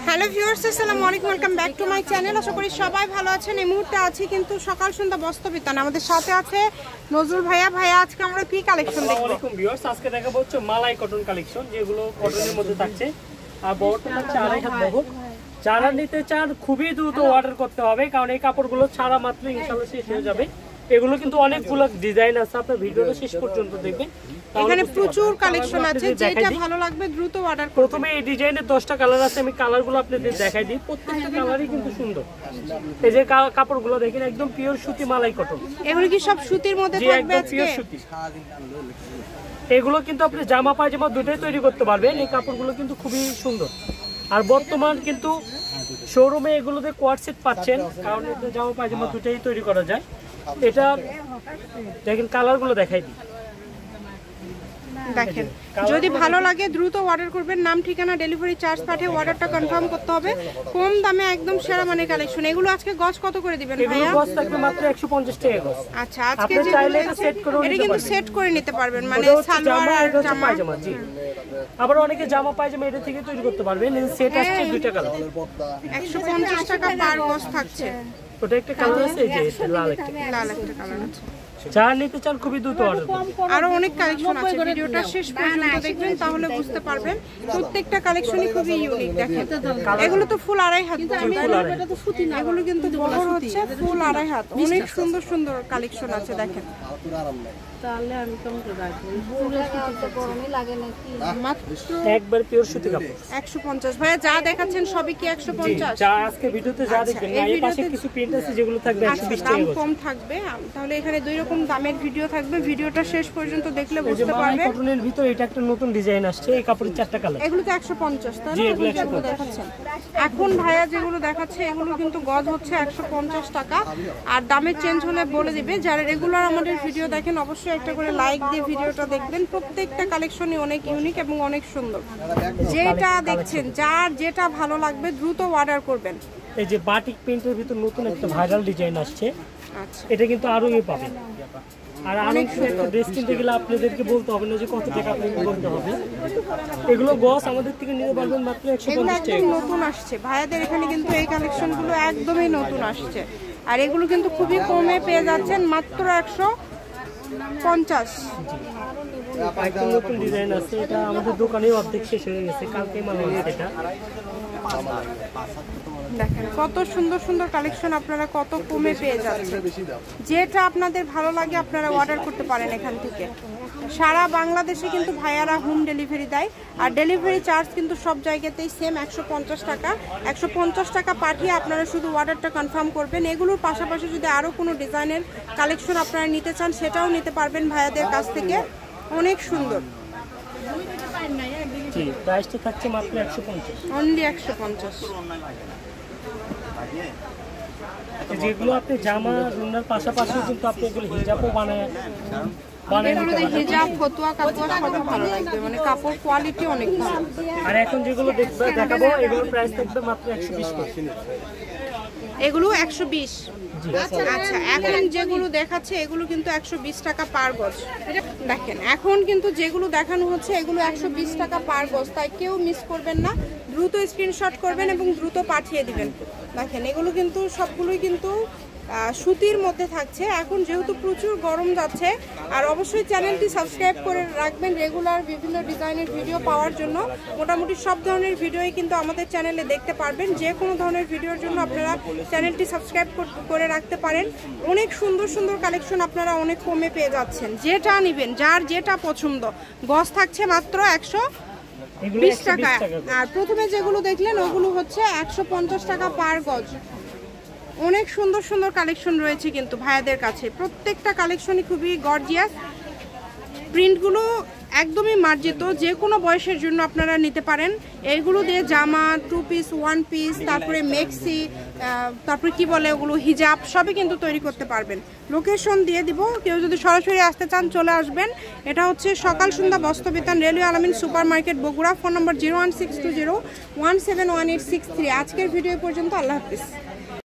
Hello viewers, আসসালামু আলাইকুম, welcome back to my channel. আশা করি সবাই ভালো আছেন। এই মুহূর্তে আছি কিন্তু সকাল সন্ধ্যা বস্ত্র বিতান। আমাদের সাথে আছে নজরুল ভাইয়া। ভাইয়া, আজকে আমরা কি কালেকশন দেখব? আসসালামু আলাইকুম ভিউয়ার্স, আজকে দেখাবো হচ্ছে মালাই কটন কালেকশন, যেগুলো কটনের মধ্যে থাকছে। আর বড়টা থাকছে 2.5 হাত বহর। যারা নিতে চান খুবই দ্রুত অর্ডার করতে হবে, কারণ এই কাপড়গুলো ছাড়া মাত্র ইনশাআল্লাহ শেষ হয়ে যাবে। এগুলো কিন্তু অনেকগুলো ডিজাইন আছে, আপনার ভিডিওটা শেষ পর্যন্ত দেখবেন। এখানে প্রচুর কালেকশন আছে, যেটা ভালো লাগবে দ্রুত অর্ডার করুন। প্রথমে এই ডিজাইনের 10টা কালার আছে, আমি কালারগুলো আপনাদের দেখাই দিই। প্রত্যেকটা কালারই কিন্তু সুন্দর। এই যে কাপড়গুলো দেখেন, একদম পিওর সুতি মালাই কটন। এগুলো কি সব সুতির মধ্যে থাকবে আজকে? পিওর সুতি। এগুলো কিন্তু আপনি জামা পায়জামা দুটোই তৈরি করতে পারবেন। এই কাপড়গুলো কিন্তু খুবই সুন্দর। আর বর্তমান কিন্তু শোরুমে এগুলোতে কোয়ার্ড সেট পাচ্ছেন, কারণ এতে জামা পায়জামা দুটোই তৈরি করা যায়। এটা দেখেন, কালারগুলো দেখাই দিই। দেখেন, যদি ভালো লাগে দ্রুত অর্ডার করবেন। নাম, ঠিকানা, ডেলিভারি চার্জ পাঠিয়ে অর্ডারটা কনফার্ম করতে হবে। কম দামে একদম সেরা মানের কালেকশন। এগুলো আজকে গজ কত করে দিবেন ভাইয়া? এগুলো গজ থাকবে মাত্র 150 টাকা গজ। আচ্ছা, আজকে যে এটা কিন্তু সেট করে নিতে পারবেন, মানে সালোয়ার আর জামা পায়জামা। জি, আবার অনেকে জামা পায়জামা এটা থেকে তৈরি করতে পারবেন। এই সেট আসছে দুইটা কালার, 150 টাকা পার গজ থাকছে। ওটা একটা কালার আছে, এই যে লাল একটা কালার আছে। যারা নিতে চান খুবই দ্রুত অর্ডার করুন। আরো অনেক কালেকশন আছে, ভিডিওটা শেষ পর্যন্ত দেখবেন, তাহলে বুঝতে পারবেন। প্রত্যেকটা কালেকশনই খুবই ইউনিক। দেখেন, এগুলো তো ফুল 2.5 হাত, এগুলো কিন্তু বহর হচ্ছে ফুল 2.5 হাত। অনেক সুন্দর সুন্দর কালেকশন আছে। দেখেন, তাহলে আমি কেমন করে রাখবো? পুরো সুতিতে গরমই লাগে নাকি? মাত্র একবার পিওর সুতি কাপড় 150। ভাইয়া, যা দেখাচ্ছেন সবই কি 150? যা আজকে ভিডিওতে যা দেখবেন, এই পাশে কিছু প্রিন্ট আছে যেগুলো থাকবে 120 টাকা। দাম কম থাকবে, তাহলে এখানে দুই রকম দামের ভিডিও থাকবে। ভিডিওটা শেষ পর্যন্ত দেখলে বুঝতে পারবেন। কটনের ভিতর এটা একটা নতুন ডিজাইন আসছে, এই কাপড়ের 4টা কালার। এগুলো তো 150, তাই না? যেগুলো দেখাচ্ছেন এখন ভাইয়া, যেগুলো দেখাচ্ছে এগুলো কিন্তু গজ হচ্ছে 150 টাকা। আর দামের চেঞ্জ হলে বলে দিবে। যারা রেগুলার আমাদের ভিডিও দেখেন, অবশ্যই একটা করে লাইক দিয়ে ভিডিওটা দেখবেন। প্রত্যেকটা কালেকশনই অনেক ইউনিক এবং অনেক সুন্দর। যেটা দেখছেন, যার যেটা ভালো লাগবে দ্রুত অর্ডার করবেন। এই যে বাটিক প্রিন্টের ভিতর নতুন একটা ভাইরাল ডিজাইন আসছে। আচ্ছা, এটা কিন্তু আরো পাবেন। আর অনেক একটা ড্রেস কিনতে গেলে আপনাদেরকে বলতে হবে না যে কত টাকা আপনাকে বলতে হবে। এগুলো গস আমাদের থেকে নিতে পারবেন মাত্র 150 টাকা। নতুন আসছে ভাইয়াদের এখানে, কিন্তু এই কালেকশনগুলো একদমই নতুন আসছে। আর এগুলো কিন্তু খুবই কমে পেয়ে যাচ্ছেন, মাত্র 150। একদম নতুন ডিজাইন আছে, এটা আমাদের দোকানেও অর্ধেক শেষ হয়ে গেছে, কালকে মাল হয়েছে এটা। দেখেন কত সুন্দর সুন্দর কালেকশন, আপনারা কত কমে পেয়ে যাচ্ছেন। যেটা আপনাদের ভালো লাগে আপনারা অর্ডার করতে পারেন এখান থেকে। সারা বাংলাদেশে কিন্তু ভাইয়ারা হোম ডেলিভারি দেয়। আর ডেলিভারি চার্জ কিন্তু সব জায়গাতেই সেম, 150 টাকা। 150 টাকা পাঠিয়ে আপনারা শুধু অর্ডারটা কনফার্ম করবেন। এগুলোর পাশাপাশি যদি আরও কোনো ডিজাইনের কালেকশন আপনারা নিতে চান, সেটাও নিতে পারবেন ভাইয়াদের কাছ থেকে। অনেক সুন্দর। জি, প্রাইসটা থাকছে মাত্র 150, অনলি 150। যেগুলো আপনি জামা রুনার পাশাপাশি কিন্তু আপনি এগুলো হিজাবও বানায় হিজাব, ফতুয়া, কাতুয়া সবই ভালো লাগবে, মানে কাপড় কোয়ালিটি অনেক ভালো। আর এখন যেগুলো দেখাবো এগুলোর প্রাইস থাকবে মাত্র 120 টাকা। এগুলো 120। আচ্ছা, এখন যেগুলো দেখাচ্ছে এগুলো কিন্তু 120 টাকা পার গজ। দেখেন, এখন কিন্তু যেগুলো দেখানো হচ্ছে এগুলো 120 টাকা পার গজ। তাই কেউ মিস করবেন না, দ্রুত স্ক্রিনশট করবেন এবং দ্রুত পাঠিয়ে দিবেন। দেখেন, এগুলো কিন্তু সবগুলোই কিন্তু সুতির মধ্যে থাকছে। এখন যেহেতু প্রচুর গরম যাচ্ছে, আর অবশ্যই চ্যানেলটি সাবস্ক্রাইব করে রাখবেন রেগুলার বিভিন্ন ডিজাইনের ভিডিও পাওয়ার জন্য। মোটামুটি সব ধরনের ভিডিওই কিন্তু আমাদের চ্যানেলে দেখতে পারবেন। যে কোনো ধরনের ভিডিওর জন্য আপনারা চ্যানেলটি সাবস্ক্রাইব করে রাখতে পারেন। অনেক সুন্দর সুন্দর কালেকশন আপনারা অনেক কমে পেয়ে যাচ্ছেন। যেটা নেবেন, যার যেটা পছন্দ, গজ থাকছে মাত্র 120 টাকা। আর প্রথমে যেগুলো দেখলেন ওগুলো হচ্ছে 150 টাকা পার গজ। অনেক সুন্দর সুন্দর কালেকশন রয়েছে কিন্তু ভাইয়াদের কাছে। প্রত্যেকটা কালেকশনই খুবই গর্জিয়াস। প্রিন্টগুলো একদমই মার্জিত, যে কোনো বয়সের জন্য আপনারা নিতে পারেন। এইগুলো দিয়ে জামা, 2 পিস, 1 পিস, তারপরে মেক্সি, তারপরে কি বলে ওগুলো, হিজাব, সবই কিন্তু তৈরি করতে পারবেন। লোকেশন দিয়ে দিব, কেউ যদি সরাসরি আসতে চান চলে আসবেন। এটা হচ্ছে সকাল সন্ধ্যা বস্ত্র বিতান, রেলওয়ে আলামিন সুপার মার্কেট, বগুড়া। ফোন নম্বর 01620171863। আজকের ভিডিও পর্যন্ত। আল্লাহ হাফিজ।